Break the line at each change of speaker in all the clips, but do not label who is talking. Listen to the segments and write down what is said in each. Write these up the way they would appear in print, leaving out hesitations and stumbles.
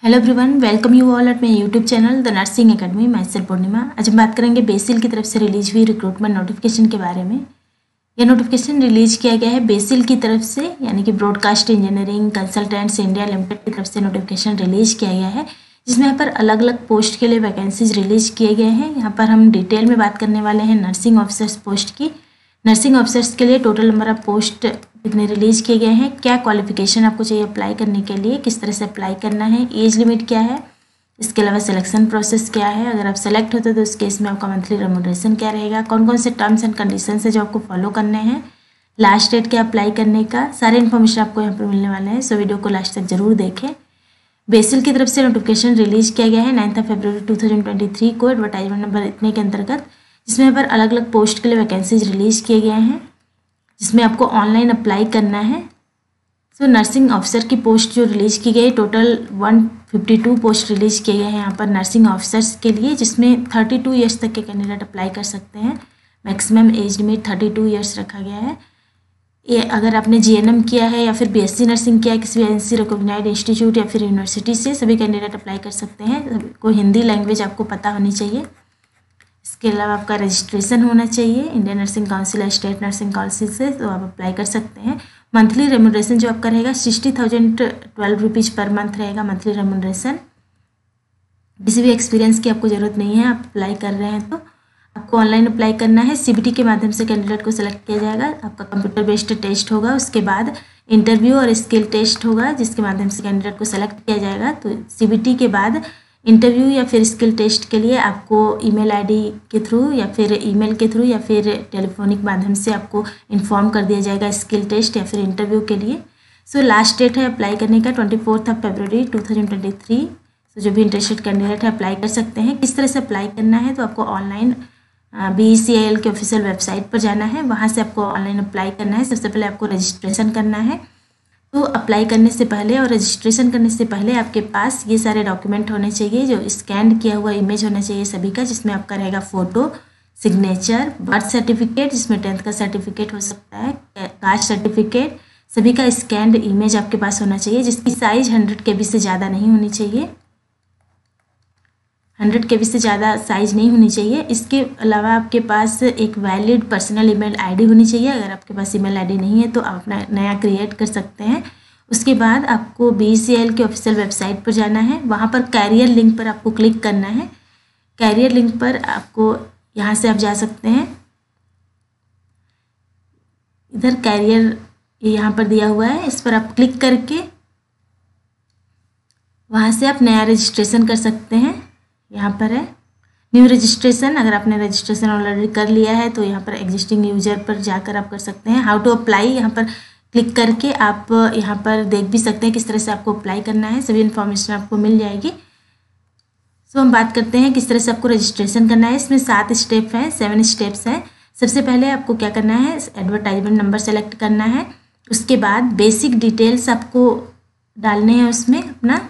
Hello everyone, welcome you all at my YouTube channel the nursing academy. मैं sir पूर्णिमा। आज हम बात करेंगे बेसिल की तरफ से रिलीज हुई रिक्रूटमेंट नोटिफिकेशन के बारे में। यह नोटिफिकेशन रिलीज किया गया है बेसिल की तरफ से, यानी कि broadcast engineering consultants India limited की तरफ से नोटिफिकेशन रिलीज किया गया है, जिसमें यहाँ पर अलग अलग पोस्ट के लिए वैकेंसीज रिलीज किए गए हैं। यहाँ पर हम डिटेल में बात करने वाले हैं नर्सिंग ऑफिसर्स पोस्ट की। नर्सिंग ऑफिसर्स के लिए टोटल नंबर ऑफ पोस्ट कितने रिलीज किए गए हैं, क्या क्वालिफिकेशन आपको चाहिए अप्लाई करने के लिए, किस तरह से अप्लाई करना है, एज लिमिट क्या है, इसके अलावा सिलेक्शन प्रोसेस क्या है, अगर आप सेलेक्ट होते तो उस केस में आपका मंथली रेम्यूनरेशन क्या रहेगा, कौन कौन से टर्म्स एंड कंडीशंस है जो आपको फॉलो करने हैं, लास्ट डेट क्या अप्लाई करने का, सारे इन्फॉर्मेशन आपको यहाँ पर मिलने वाले हैं। सो वीडियो को लास्ट तक जरूर देखें। बेसिल की तरफ से नोटिफिकेशन रिलीज किया गया है 9 फरवरी 2023 को एडवर्टाइजमेंट नंबर इतने के अंतर्गत, जिसमें यहाँ पर अलग अलग पोस्ट के लिए वैकेंसीज रिलीज किए गए हैं, जिसमें आपको ऑनलाइन अप्लाई करना है। सो नर्सिंग ऑफिसर की पोस्ट जो रिलीज़ की गई, टोटल 152 पोस्ट रिलीज़ किए गए हैं यहाँ पर नर्सिंग ऑफिसर्स के लिए, जिसमें 32 ईयर्स तक के कैंडिडेट अप्लाई कर सकते हैं। मैक्सिमम एज लिमिट 32 ईयर्स रखा गया है। ये अगर आपने जीएनएम किया है या फिर बीएससी नर्सिंग किया है किसी भी एनसी रिकॉग्नाइज्ड इंस्टीट्यूट या फिर यूनिवर्सिटी से, सभी कैंडिडेट अप्लाई कर सकते हैं। को हिंदी लैंग्वेज आपको पता होनी चाहिए। इसके अलावा आपका रजिस्ट्रेशन होना चाहिए इंडियन नर्सिंग काउंसिल या स्टेट नर्सिंग काउंसिल से, तो आप अप्लाई कर सकते हैं। मंथली रेम्यूनरेशन जो आपका रहेगा 60,012 रुपीज़ पर मंथ रहेगा मंथली रेम्यूनरेशन। किसी भी एक्सपीरियंस की आपको ज़रूरत नहीं है, आप अप्लाई कर रहे हैं तो आपको ऑनलाइन अप्लाई करना है। सीबीटी के माध्यम से कैंडिडेट को सेलेक्ट किया जाएगा। आपका कंप्यूटर बेस्ड टेस्ट होगा, उसके बाद इंटरव्यू और स्किल टेस्ट होगा, जिसके माध्यम से कैंडिडेट को सेलेक्ट किया जाएगा। तो सीबीटी के बाद इंटरव्यू या फिर स्किल टेस्ट के लिए आपको ईमेल आईडी के थ्रू या फिर ईमेल के थ्रू या फिर टेलीफोनिक माध्यम से आपको इन्फॉर्म कर दिया जाएगा स्किल टेस्ट या फिर इंटरव्यू के लिए। सो लास्ट डेट है अप्लाई करने का 24 फरवरी 2023। सो जो भी इंटरेस्टेड कैंडिडेट है अप्लाई कर सकते हैं। किस तरह से अप्लाई करना है, तो आपको ऑनलाइन BECIL के ऑफिशियल वेबसाइट पर जाना है, वहाँ से आपको ऑनलाइन अप्लाई करना है। सबसे पहले आपको रजिस्ट्रेशन करना है। तो अप्लाई करने से पहले और रजिस्ट्रेशन करने से पहले आपके पास ये सारे डॉक्यूमेंट होने चाहिए, जो स्कैन किया हुआ इमेज होना चाहिए सभी का, जिसमें आपका रहेगा फ़ोटो, सिग्नेचर, बर्थ सर्टिफिकेट जिसमें 10th का सर्टिफिकेट हो सकता है, कास्ट सर्टिफिकेट, सभी का स्कैन्ड इमेज आपके पास होना चाहिए, जिसकी साइज़ 100 KB से ज़्यादा नहीं होनी चाहिए। 100 KB से ज़्यादा साइज़ नहीं होनी चाहिए। इसके अलावा आपके पास एक वैलिड पर्सनल ईमेल आईडी होनी चाहिए। अगर आपके पास ईमेल आईडी नहीं है तो आप अपना नया क्रिएट कर सकते हैं। उसके बाद आपको BECIL के ऑफिशियल वेबसाइट पर जाना है, वहाँ पर कैरियर लिंक पर आपको क्लिक करना है। कैरियर लिंक पर आपको यहाँ से आप जा सकते हैं, इधर कैरियर यहाँ पर दिया हुआ है, इस पर आप क्लिक करके वहाँ से आप नया रजिस्ट्रेशन कर सकते हैं। यहाँ पर है न्यू रजिस्ट्रेशन। अगर आपने रजिस्ट्रेशन ऑलरेडी कर लिया है तो यहाँ पर एग्जिस्टिंग यूजर पर जाकर आप कर सकते हैं। हाउ टू अप्लाई, यहाँ पर क्लिक करके आप यहाँ पर देख भी सकते हैं किस तरह से आपको अप्लाई करना है। सभी इन्फॉर्मेशन आपको मिल जाएगी। सो हम बात करते हैं किस तरह से आपको रजिस्ट्रेशन करना है। इसमें 7 स्टेप हैं, 7 स्टेप्स हैं। सबसे पहले आपको क्या करना है, एडवर्टाइजमेंट नंबर सेलेक्ट करना है। उसके बाद बेसिक डिटेल्स आपको डालने हैं उसमें अपना।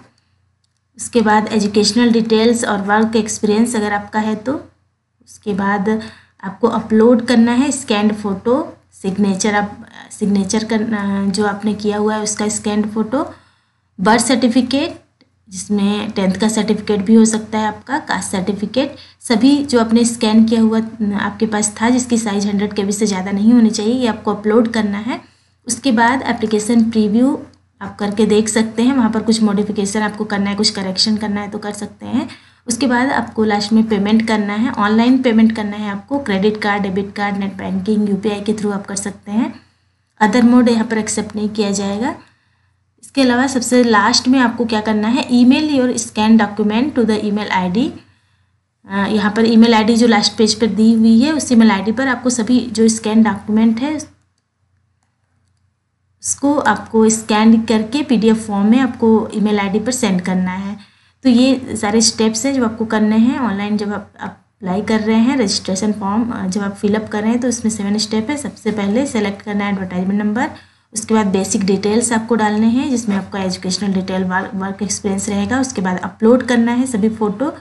उसके बाद एजुकेशनल डिटेल्स और वर्क एक्सपीरियंस अगर आपका है तो। उसके बाद आपको अपलोड करना है स्कैन्ड फ़ोटो, सिग्नेचर, आप सिग्नेचर करना जो आपने किया हुआ है उसका स्कैन्ड फ़ोटो, बर्थ सर्टिफिकेट जिसमें 10th का सर्टिफिकेट भी हो सकता है आपका, कास्ट सर्टिफिकेट, सभी जो आपने स्कैन किया हुआ आपके पास था जिसकी साइज़ 100 KB से ज़्यादा नहीं होनी चाहिए, ये आपको अपलोड करना है। उसके बाद एप्लीकेशन प्रीव्यू आप करके देख सकते हैं, वहाँ पर कुछ मॉडिफिकेशन आपको करना है, कुछ करेक्शन करना है तो कर सकते हैं। उसके बाद आपको लास्ट में पेमेंट करना है, ऑनलाइन पेमेंट करना है आपको, credit card, debit card, net banking, UPI के थ्रू आप कर सकते हैं। अदर मोड यहाँ पर एक्सेप्ट नहीं किया जाएगा। इसके अलावा सबसे लास्ट में आपको क्या करना है, email your scan document to the email ID. यहाँ पर ईमेल आईडी जो लास्ट पेज पर दी हुई है उस ईमेल आईडी पर आपको सभी जो स्कैन डॉक्यूमेंट है उसको आपको स्कैन करके PDF फॉर्म में आपको ईमेल आईडी पर सेंड करना है। तो ये सारे स्टेप्स हैं जो आपको करने हैं ऑनलाइन जब आप अप्लाई कर रहे हैं। रजिस्ट्रेशन फॉर्म जब आप फिलअप कर रहे हैं तो इसमें 7 स्टेप है। सबसे पहले सेलेक्ट करना है एडवर्टाइजमेंट नंबर। उसके बाद बेसिक डिटेल्स आपको डालने हैं जिसमें आपका एजुकेशनल डिटेल, वर्क एक्सपीरियंस रहेगा। उसके बाद अपलोड करना है सभी फ़ोटो।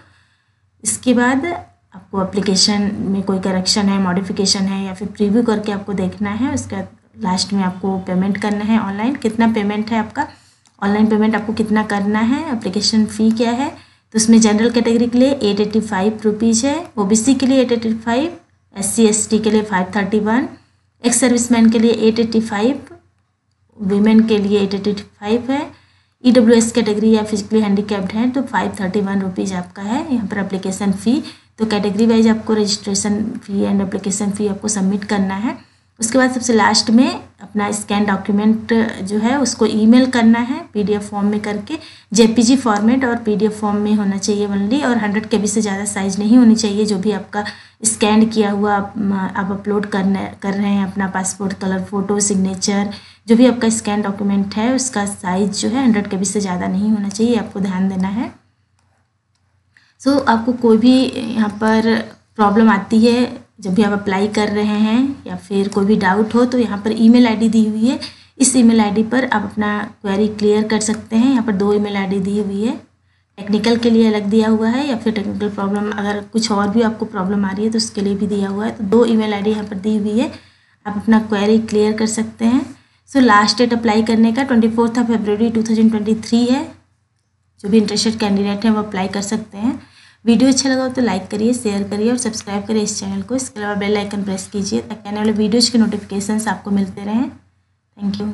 इसके बाद आपको एप्लीकेशन में कोई करेक्शन है, मॉडिफिकेशन है या फिर प्रीव्यू करके आपको देखना है। उसके बाद लास्ट में आपको पेमेंट करना है ऑनलाइन। कितना पेमेंट है आपका ऑनलाइन पेमेंट आपको कितना करना है, एप्लीकेशन फ़ी क्या है। तो उसमें जनरल कैटेगरी के लिए 885 रुपीज़ है, OBC के लिए 885, SC ST के लिए 531, एक्स सर्विसमैन के लिए 885, वीमेन के लिए 885 है, EWS कैटेगरी या फिजिकली हैंडीकैप्ड है तो 531 रुपीज़ आपका है यहाँ पर एप्लीकेशन फ़ी। तो कैटेगरी वाइज आपको registration fee and application fee आपको सबमिट करना है। उसके बाद सबसे लास्ट में अपना स्कैन डॉक्यूमेंट जो है उसको ईमेल करना है PDF फॉर्म में करके, JPG फॉर्मेट और PDF फॉर्म में होना चाहिए ओनली, और 100 KB से ज़्यादा साइज़ नहीं होनी चाहिए। जो भी आपका स्कैन किया हुआ आप अपलोड कर रहे हैं अपना पासपोर्ट कलर फ़ोटो, सिग्नेचर, जो भी आपका स्कैन डॉक्यूमेंट है उसका साइज़ जो है 100 KB से ज़्यादा नहीं होना चाहिए, आपको ध्यान देना है। सो आपको कोई भी यहाँ पर प्रॉब्लम आती है जब भी आप अप्लाई कर रहे हैं या फिर कोई भी डाउट हो तो यहाँ पर ईमेल आईडी दी हुई है, इस ईमेल आईडी पर आप अपना क्वेरी क्लियर कर सकते हैं। यहाँ पर 2 ईमेल आईडी दी हुई है, टेक्निकल के लिए अलग दिया हुआ है या फिर टेक्निकल प्रॉब्लम अगर कुछ और भी आपको प्रॉब्लम आ रही है तो उसके लिए भी दिया हुआ है। तो 2 ईमेल आईडी यहाँ पर दी हुई है, आप अपना क्वेरी क्लियर कर सकते हैं। सो लास्ट डेट अप्लाई करने का 24 फरवरी 2023 है। जो भी इंटरेस्टेड कैंडिडेट हैं वो अप्लाई कर सकते हैं। वीडियो अच्छा लगा हो तो लाइक करिए, शेयर करिए और सब्सक्राइब करिए इस चैनल को। इसके अलावा बेल आइकन प्रेस कीजिए ताकि आने वाले वीडियोज़ के नोटिफिकेशंस आपको मिलते रहें। Thank you.